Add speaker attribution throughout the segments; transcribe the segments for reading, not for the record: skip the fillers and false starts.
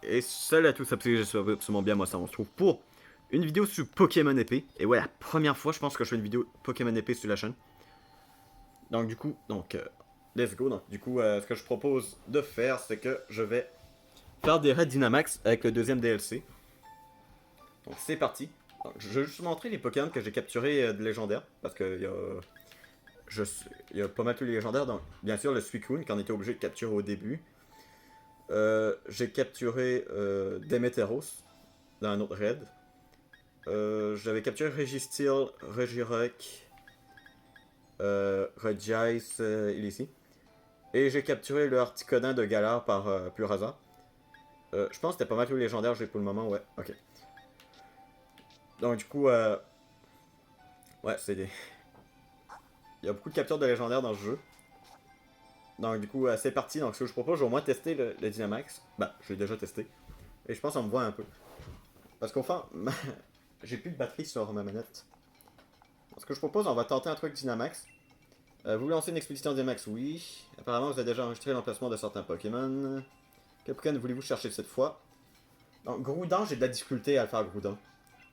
Speaker 1: Et salut à tous, c'est absolument bien, moi ça on se trouve pour une vidéo sur Pokémon épée. Et ouais, la première fois je pense que je fais une vidéo Pokémon épée sur la chaîne. Donc du coup, let's go. Donc du coup, ce que je propose de faire, c'est que je vais faire des raids Dynamax avec le deuxième DLC. Donc c'est parti. Donc, je vais juste montrer les Pokémon que j'ai capturés de légendaires, parce que je, il y a pas mal tous les légendaires. Donc bien sûr le Suicune qu'on était obligé de capturer au début. J'ai capturé Demeteros dans un autre raid. J'avais capturé Registeel, Regirock, Regice, il est ici. Et j'ai capturé le Articodin de Galar par pur hasard. Je pense que c'était pas mal tous les légendaires j'ai pour le moment, ouais, ok. Donc du coup, ouais, c'est des... Il y a beaucoup de captures de légendaires dans ce jeu. Donc du coup, c'est parti. Donc ce que je propose, je vais au moins tester le Dynamax. Bah, je l'ai déjà testé. Et je pense qu'on me voit un peu. Parce qu'au fond, j'ai plus de batterie sur ma manette. Donc, ce que je propose, on va tenter un truc Dynamax. Vous lancez une expédition Dynamax, oui. Apparemment, vous avez déjà enregistré l'emplacement de certains Pokémon. Quel Pokémon voulez-vous chercher cette fois? Donc, Groudon, j'ai de la difficulté à le faire Groudon.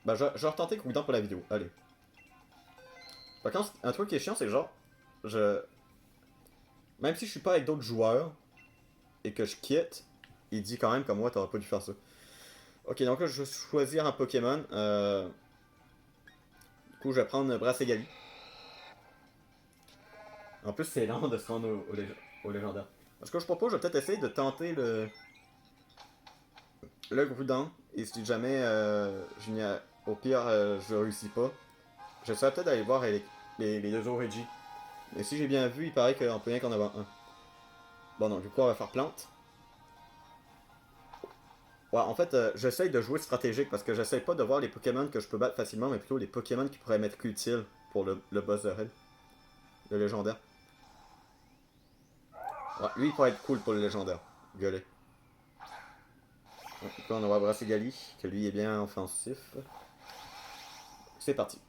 Speaker 1: Bah, je vais retenter Groudon pour la vidéo. Allez. Par contre, un truc qui est chiant, c'est que genre, je... Même si je suis pas avec d'autres joueurs et que je quitte, il dit quand même comme moi, t'aurais pas dû faire ça. Ok, donc là, je vais choisir un Pokémon. Du coup, je vais prendre Brassegali. En plus, c'est lent de se rendre au légendaire. Ce que je propose, je vais peut-être essayer de tenter le Groudon. Et si jamais au pire, je réussis pas, j'essaierai peut-être d'aller voir les deux autres Reggie. Mais si j'ai bien vu, il paraît qu'on peut rien qu'en avoir un. Bon, donc du coup, on va faire plante. Ouais, en fait, j'essaye de jouer stratégique parce que j'essaye pas de voir les Pokémon que je peux battre facilement, mais plutôt les Pokémon qui pourraient m'être utiles pour le boss de raid, le légendaire. Ouais, lui, il pourrait être cool pour le légendaire. Gueuler. Donc, là, on va voir Brassegali, que lui est bien offensif. C'est parti.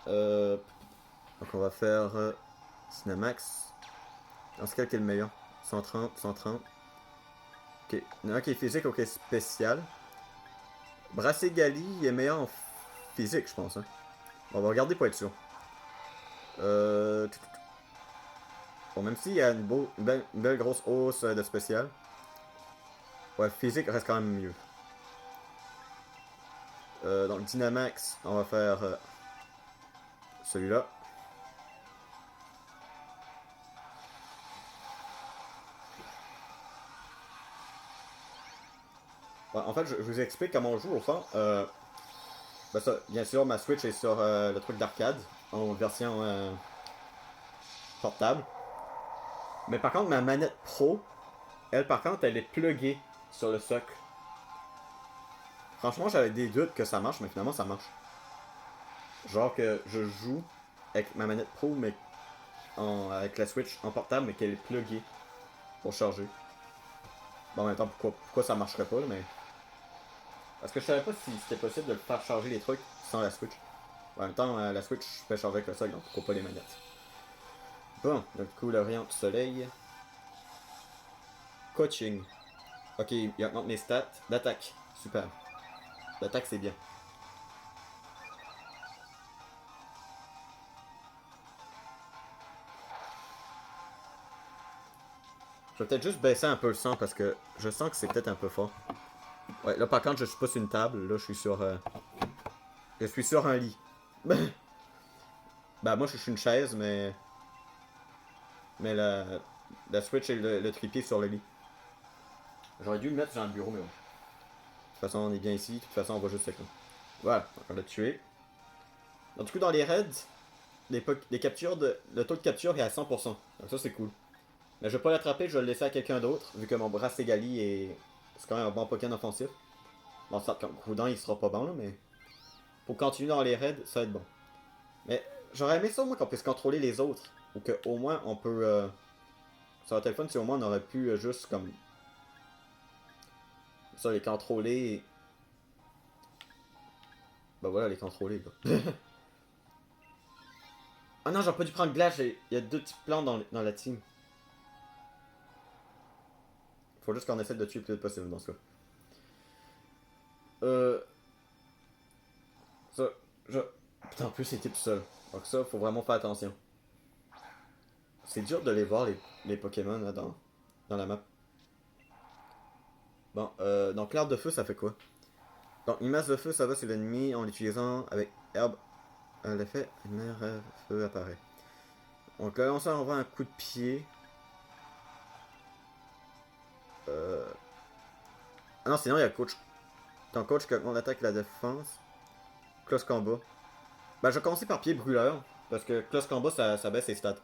Speaker 1: Donc, on va faire Cinemax. Dans ce cas, quel est le meilleur? 130, 130. Ok, il y en a un qui est physique, ok, spécial. Brassegali est meilleur en physique, je pense. Hein. On va regarder pour être sûr. Euh... Bon, même s'il y a une belle grosse hausse de spécial. Ouais, physique reste quand même mieux. Donc Dynamax, on va faire celui-là. Ouais, en fait, je vous explique comment on joue au fond. Ben ça, bien sûr, ma Switch est sur le truc d'arcade, en version portable. Mais par contre, ma manette Pro, elle par contre, elle est pluguée sur le socle. Franchement, j'avais des doutes que ça marche, mais finalement, ça marche. Genre que je joue avec ma manette Pro, mais avec la Switch en portable, mais qu'elle est pluguée pour charger. Bon, en même temps, pourquoi ça marcherait pas, mais... Parce que je savais pas si c'était possible de faire charger les trucs sans la Switch. En même temps, la Switch, je peux charger avec le socle, donc pourquoi pas les manettes. Bon, du coup, l'Orient du Soleil. Coaching. Ok, il augmente mes stats. D'attaque. Super. D'attaque, c'est bien. Je vais peut-être juste baisser un peu le son parce que je sens que c'est peut-être un peu fort. Ouais, là par contre, je suis pas sur une table. Là, je suis sur un lit. Bah, moi, je suis une chaise, mais la Switch et le trépied sur le lit. J'aurais dû le mettre dans le bureau, mais bon. De toute façon, on est bien ici. De toute façon, on va juste là. Voilà, on l'a tué. Donc, du coup, dans les raids, les captures le taux de capture est à 100%. Donc, ça, c'est cool. Mais je vais pas l'attraper, je vais le laisser à quelqu'un d'autre, vu que mon Brassegali est. C'est quand même un bon Pokémon offensif. Bon, ça, comme Groudon, il sera pas bon, là, mais. Pour continuer dans les raids, ça va être bon. Mais j'aurais aimé ça, moi, qu'on puisse contrôler les autres. Ou qu'au moins, on peut. Sur le téléphone, si au moins on aurait pu juste, comme. Ça, les contrôler. Bah voilà, les contrôler, là. Ah non, j'aurais pas dû prendre Glace, il y a deux types plans dans la team. Faut juste qu'on essaie de tuer le plus vite possible dans ce cas. Euh... Ça, je... Putain, en plus, c'était tout seul. Donc ça, faut vraiment faire attention. C'est dur de les voir, les Pokémon, là, dans la map. Bon, donc l'arbre de feu, ça fait quoi? Donc, une masse de feu, ça va sur l'ennemi en l'utilisant avec herbe. L'effet, une mer de feu apparaît. Donc, le lanceur envoie un coup de pied. Euh... Ah non, sinon, il y a le coach. Ton coach qui augmente l'attaque et la défense. Close combat. Ben, je vais commencer par pied brûleur. Parce que close combat, ça baisse ses stats.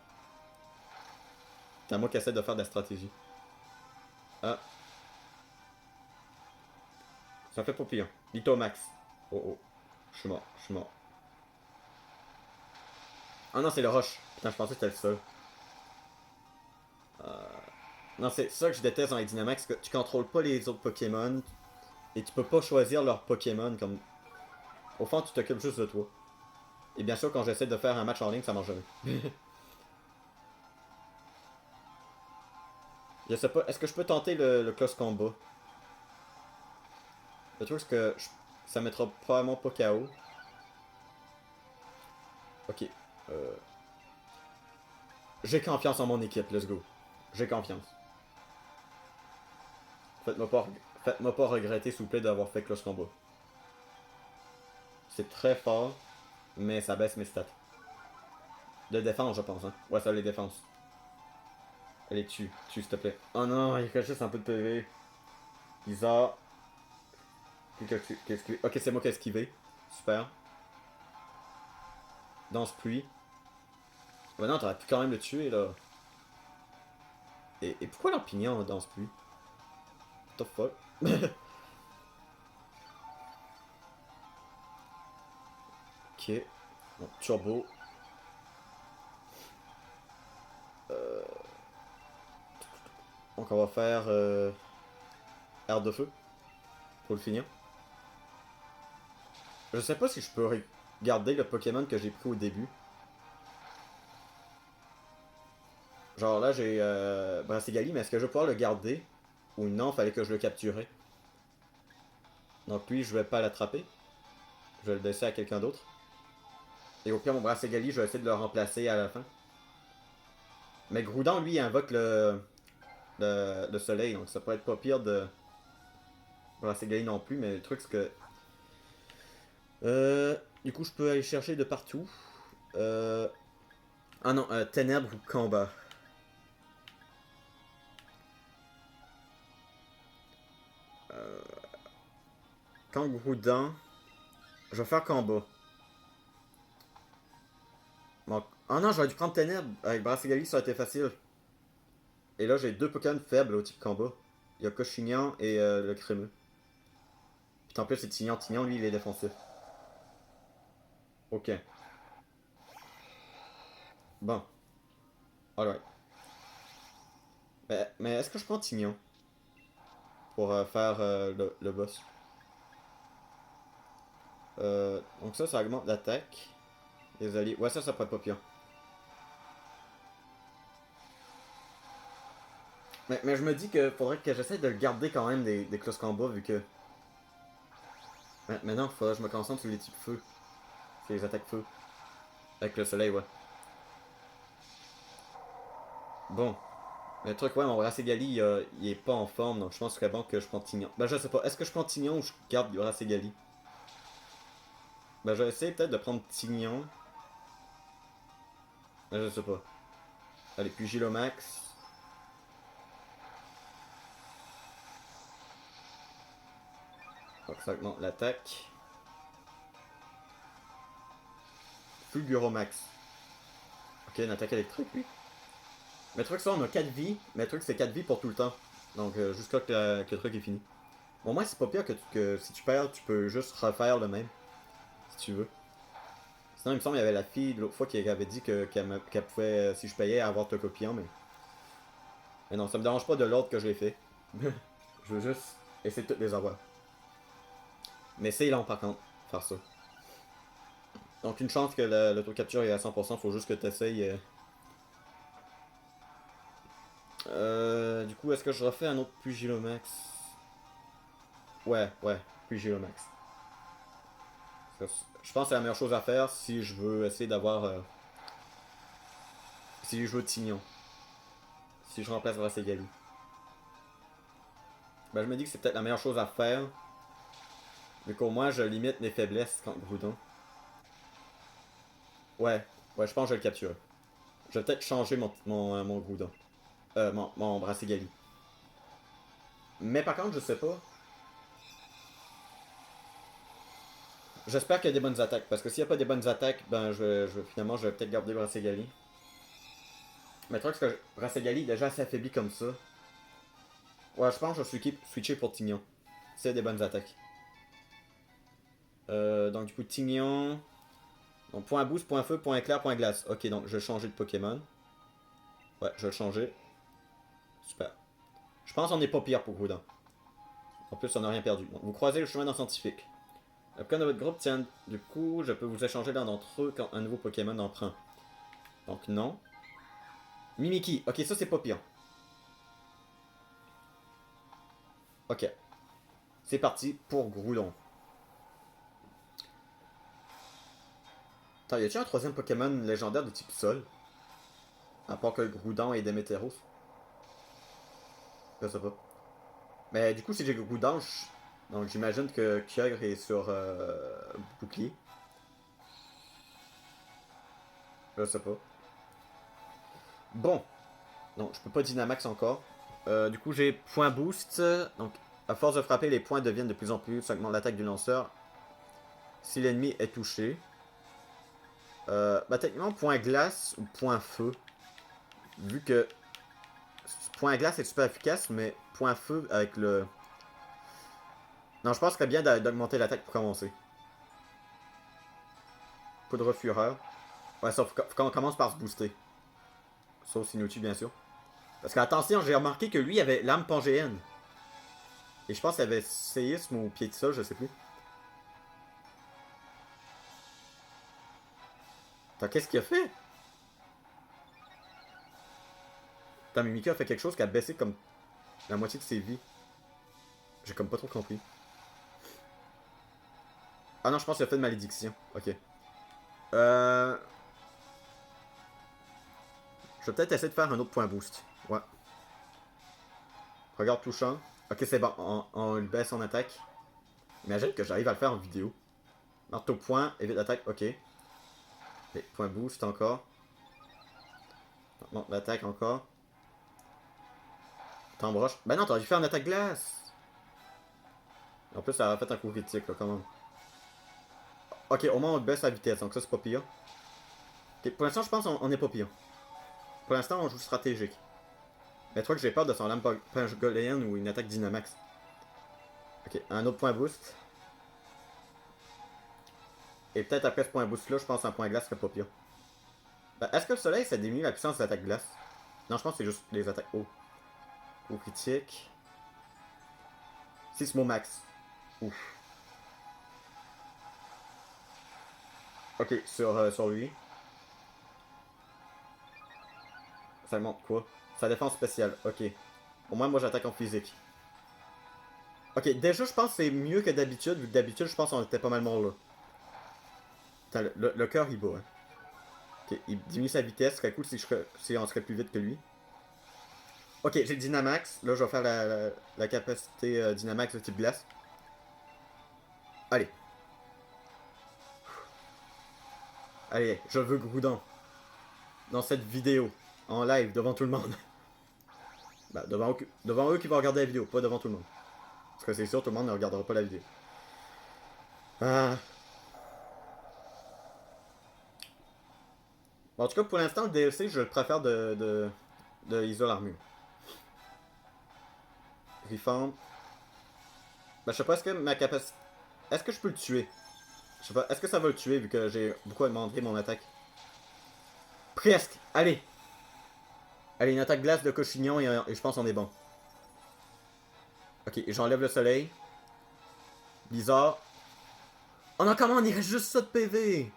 Speaker 1: C'est à moi qui essaie de faire de la stratégie. Ah, ça fait papillon. Litho max. Oh oh. Je suis mort, je suis mort. Ah non, c'est le rush. Putain, je pensais que c'était le seul. Non, c'est ça que je déteste dans les Dynamax, que tu contrôles pas les autres Pokémon. Et tu peux pas choisir leurs Pokémon comme. Au fond, tu t'occupes juste de toi. Et bien sûr, quand j'essaie de faire un match en ligne, ça marche jamais. Je sais pas, est-ce que je peux tenter le close combat? Le truc, c'est que ça mettra probablement pas KO. Ok. Euh... J'ai confiance en mon équipe, let's go. J'ai confiance. Faites-moi pas, faites-moi pas regretter, s'il vous plaît, d'avoir fait close combat. C'est très fort, mais ça baisse mes stats. De défense, je pense, hein. Ouais, ça les défense. Allez, tue, s'il te plaît. Oh non, il reste juste un peu de PV. Isa. Ok, c'est moi qui ai esquivé. Super. Danse pluie. Bah non, t'aurais pu quand même le tuer là. Et pourquoi leur pignon danse pluie? What the fuck? Ok. Bon, turbo. Donc on va faire air de feu pour le finir. Je sais pas si je peux garder le Pokémon que j'ai pris au début. Genre là j'ai Brassigali, mais est-ce que je vais pouvoir le garder? Ou non, fallait que je le capturais. Donc lui, je vais pas l'attraper. Je vais le laisser à quelqu'un d'autre. Et au pire, mon Brassigali, je vais essayer de le remplacer à la fin. Mais Groudon, lui, il invoque le soleil, donc ça pourrait être pas pire de Brassigali non plus, mais le truc c'est que... du coup, je peux aller chercher de partout. Ah non, ténèbres ou combat. Quand Groudon, je vais faire combat. Bon. Ah non, j'aurais dû prendre ténèbres. Avec Brassigali, ça aurait été facile. Et là, j'ai deux Pokémon faibles au type combat. Il y a Cochignan et le crémeux. Puis en plus, c'est Tignan. Tignan, lui, il est défensif. Ok. Bon. Alright. Mais est-ce que je prends Tignon pour faire le boss? Donc ça augmente l'attaque. Les alliés. Ouais, ça pourrait être pas pire. Mais je me dis que faudrait que j'essaie de le garder quand même des close combat vu que. Maintenant, il faudrait que je me concentre sur les types feu. Sur les attaques feu. Avec le soleil, ouais. Bon. Mais le truc, ouais, mon Brassigali, il est pas en forme, donc je pense que serait bon que je prenne Tignon. Ben, je sais pas. Est-ce que je prends Tignon ou je garde Brassigali? Ben, je vais essayer peut-être de prendre Tignon. Ben, je sais pas. Allez, puis Gilomax. Donc ça augmente l'attaque. Fulguromax. Ok, une attaque électrique, lui. Mais le truc, ça, on a 4 vies. Mais le truc, c'est 4 vies pour tout le temps. Donc, jusqu'à que le truc est fini. Bon, moi, c'est pas pire que si tu perds, tu peux juste refaire le même. Si tu veux. Sinon, il me semble qu'il y avait la fille de l'autre fois qui avait dit qu'elle pouvait, si je payais, avoir te copiant, mais non, ça me dérange pas de l'ordre que je l'ai fait. Je veux juste essayer de toutes les avoir. Mais c'est lent par contre, faire ça. Donc une chance que l'auto-capture est à 100%, faut juste que tu essayes. Du coup, est-ce que je refais un autre Pugilomax? Ouais, Pugilomax. Je pense que c'est la meilleure chose à faire si je veux essayer d'avoir. Si je veux Tignon. Si je remplace Bracegali. Ben, je me dis que c'est peut-être la meilleure chose à faire. Mais qu'au moins je limite mes faiblesses contre Groudon. Ouais, je pense que je vais le capturer. Je vais peut-être changer mon Groudon. Mon Bracegali. Mais par contre, je sais pas. J'espère qu'il y a des bonnes attaques. Parce que s'il n'y a pas des bonnes attaques, ben finalement je vais peut-être garder Bracegali. Mais le truc c'est que Bracegali est déjà assez affaibli comme ça. Ouais, je pense que je vais switcher pour Tignon. S'il y a des bonnes attaques. Donc du coup, Tignon. Donc point boost, point feu, point éclair, point glace. Ok, donc je vais changer de Pokémon. Ouais, je vais le changer. Super. Je pense qu'on n'est pas pire pour Groudon. En plus, on n'a rien perdu. Donc, vous croisez le chemin d'un scientifique. Le Pokémon de votre groupe tient. Du coup, je peux vous échanger l'un d'entre eux quand un nouveau Pokémon emprunt. Donc non. Mimiki. Ok, ça c'est pas pire. Ok. C'est parti pour Groudon. Attends, y a-t-il un troisième Pokémon légendaire de type sol? À part que Groudon et Démétéros. Je sais pas. Mais du coup, si j'ai Groudon, donc j'imagine que Kyogre est sur bouclier. Je sais pas. Bon. Donc, je peux pas Dynamax encore. Du coup, j'ai point boost. Donc, à force de frapper, les points deviennent de plus en plus. Ça augmente l'attaque du lanceur. Si l'ennemi est touché. Bah, techniquement, point glace ou point feu. Vu que point glace est super efficace, mais point feu avec le. Non, je pense que serait bien d'augmenter l'attaque pour commencer. Poudre fureur. Ouais, sauf quand on commence par se booster. Sauf Sinucci, bien sûr. Parce que, attention, j'ai remarqué que lui avait l'âme pangéenne. Et je pense qu'il avait séisme ou pied de sol, je sais plus. Attends, qu'est-ce qu'il a fait? Attends, Mimika a fait quelque chose qui a baissé comme la moitié de ses vies. J'ai comme pas trop compris. Ah non, je pense qu'il a fait de malédiction. Ok. Euh... Je vais peut-être essayer de faire un autre point boost. Ouais. Regarde touchant. Ok, c'est bon. On lui baisse son attaque. Imagine que j'arrive à le faire en vidéo. Marteau point, évite l'attaque. Ok. Et point boost encore. Monte l'attaque encore. T'embroches. Ben non, t'aurais dû faire une attaque glace. En plus, ça a fait un coup critique, là, quand même. Ok, au moins on baisse la vitesse, donc ça c'est pas pire. Ok, pour l'instant, je pense qu'on est pas pire. Pour l'instant, on joue stratégique. Mais toi que j'ai peur de son lame pangolienne ou une attaque Dynamax. Ok, un autre point boost. Et peut-être après ce point boost là, je pense un point glace serait pas pire. Ben, est-ce que le soleil ça diminue la puissance des attaques glace? Non, je pense que c'est juste les attaques eau. Ou critique. Sismo max. Ouf. Ok, sur lui. Ça montre quoi? Sa défense spéciale, ok. Au moins, moi j'attaque en physique. Ok, déjà je pense que c'est mieux que d'habitude, vu que d'habitude je pense qu'on était pas mal mort là. Attends, le cœur il bat, hein. Ok, il diminue sa vitesse, ce serait cool si on serait plus vite que lui. Ok, j'ai Dynamax, là je vais faire la capacité Dynamax de type glace. Allez. Allez, je veux Groudon. Dans cette vidéo, en live, devant tout le monde. Bah, devant eux qui vont regarder la vidéo, pas devant tout le monde. Parce que c'est sûr, tout le monde ne regardera pas la vidéo. Ah. Bon, en tout cas, pour l'instant, le DLC, je le préfère de Isole Armure. Reform. Ben, je sais pas, est-ce que ma capacité. Est-ce que je peux le tuer? Je sais pas, est-ce que ça va le tuer vu que j'ai beaucoup augmenté mon attaque? Presque! Allez! Allez, une attaque glace de cochignon et je pense qu'on est bon. Ok, j'enlève le soleil. Bizarre. Oh non, comment on irait juste ça de PV?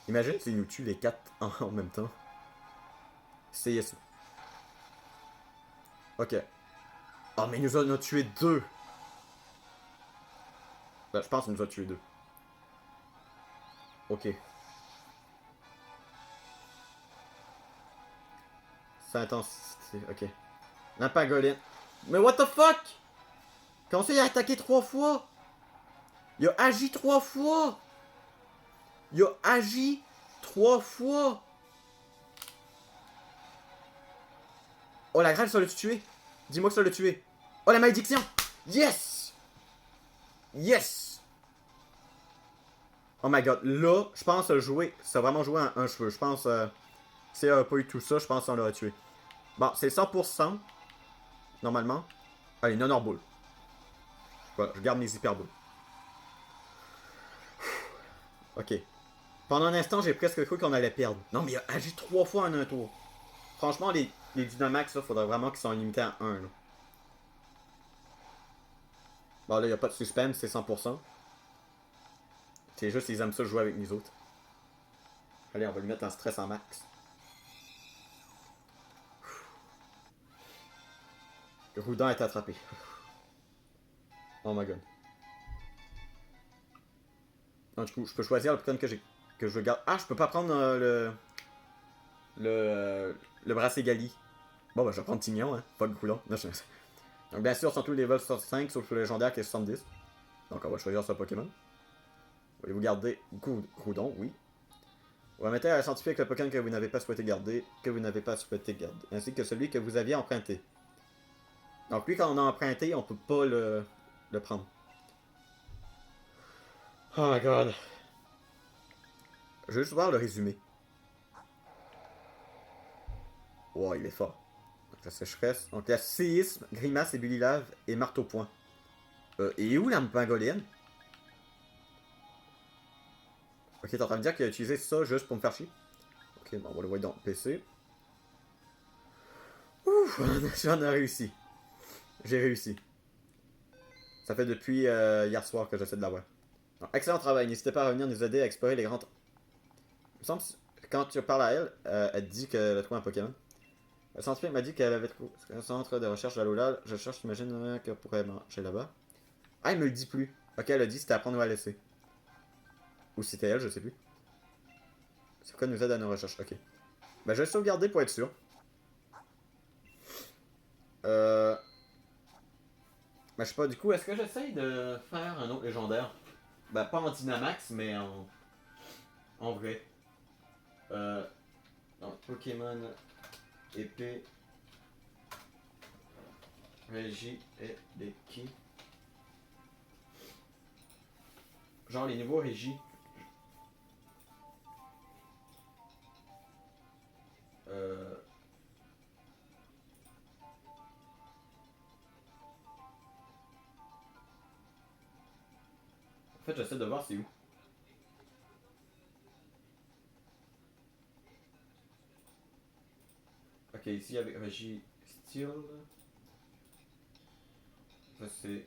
Speaker 1: Imagine s'il nous tue les 4 en même temps. C'est ça. Ok. Oh, mais il nous en a tué deux. Ben, je pense qu'il nous a tué deux. Ok. C'est intensité. Ok. La pangoline. Mais what the fuck? Comment ça, il a attaqué 3 fois? Il a agi 3 fois. Il a agi 3 fois. Oh, la grêle, ça l'a tué. Dis-moi que ça l'a tué. Oh, la malédiction. Yes. Yes. Oh my god. Là, je pense jouer. Ça a vraiment joué un cheveu. Je pense. Si elle a pas eu tout ça, je pense qu'on l'aurait tué. Bon, c'est 100%. Normalement. Allez, non boule. Voilà, je garde mes hyperboules. Ok. Pendant un instant, j'ai presque cru qu'on allait perdre. Non, mais il a agi 3 fois en un tour. Franchement, les Dynamax, là, faudrait vraiment qu'ils soient limités à 1. Là. Bon, là, il n'y a pas de suspense, c'est 100%. C'est juste qu'ils aiment ça jouer avec nous autres. Allez, on va lui mettre un stress en max. Roudin est attrapé. Oh my god. Non, du coup, je peux choisir le Pokémon que je garde. Ah, je peux pas prendre le bracelet Gali. Bon, bah, je vais prendre Tignon, hein. Pas de coulon. Donc, bien sûr, sont tous les levels 65, sauf le légendaire qui est 70. Donc, on va choisir ce Pokémon. Voulez-vous garder Groudon? Oui. On va mettre à la scientifique le Pokémon que vous n'avez pas souhaité garder, ainsi que celui que vous aviez emprunté. Donc, lui, quand on a emprunté, on peut pas le prendre. Oh my god. Je vais juste voir le résumé. Wow, il est fort. Donc, la sécheresse. Donc, la séisme, grimace et bulilave et marteau point. Et où la pangolienne? Ok, t'es en train de me dire qu'il a utilisé ça juste pour me faire chier? Ok, bon, on va le voir dans le PC. Ouf, j'en ai réussi. J'ai réussi. Ça fait depuis hier soir que j'essaie de l'avoir. Excellent travail, n'hésitez pas à revenir nous aider à explorer les grands... Il me semble que quand tu parles à elle, elle dit qu'elle a trouvé un Pokémon. Le scientifique m'a dit qu'elle avait trouvé un centre de recherche d'Alola. Je cherche, j'imagine qu'elle pourrait manger là-bas. Ah, il me le dit plus. Ok, elle a dit c'était à prendre ou à laisser. Ou c'était elle, je sais plus. C'est quoi nous aide à nos recherches? Ok. Ben, je vais sauvegarder pour être sûr. Ben, je sais pas, du coup, est-ce que j'essaye de faire un autre légendaire? Ben, pas en Dynamax, mais en vrai. Donc, Pokémon, épée, régie et des ki. Genre les nouveaux régis. Euh... En fait, j'essaie de voir c'est où. Ok, ici avec Régis Steel. Ça c'est.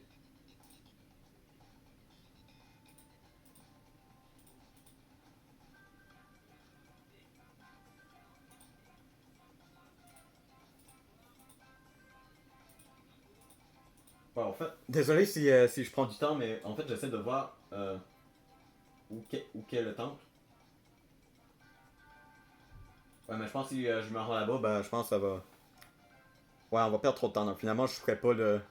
Speaker 1: Ouais, en fait, désolé si je prends du temps, mais en fait j'essaie de voir où qu'est le temple. Ouais, mais je pense que si je me rends là-bas, ben je pense que ça va. Ouais, on va perdre trop de temps. Donc finalement, je ferai pas le.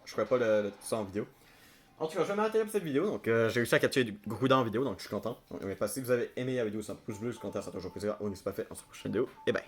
Speaker 1: Je ferai pas tout ça en vidéo. En tout cas, je vais m'arrêter là pour cette vidéo. Donc, j'ai réussi à capturer du Groudon en vidéo, donc je suis content. Donc, si vous avez aimé la vidéo, c'est un pouce bleu, ce commentaire, ça a toujours plaisir. On n'est pas fait. On se retrouve pour la prochaine vidéo. Et bye.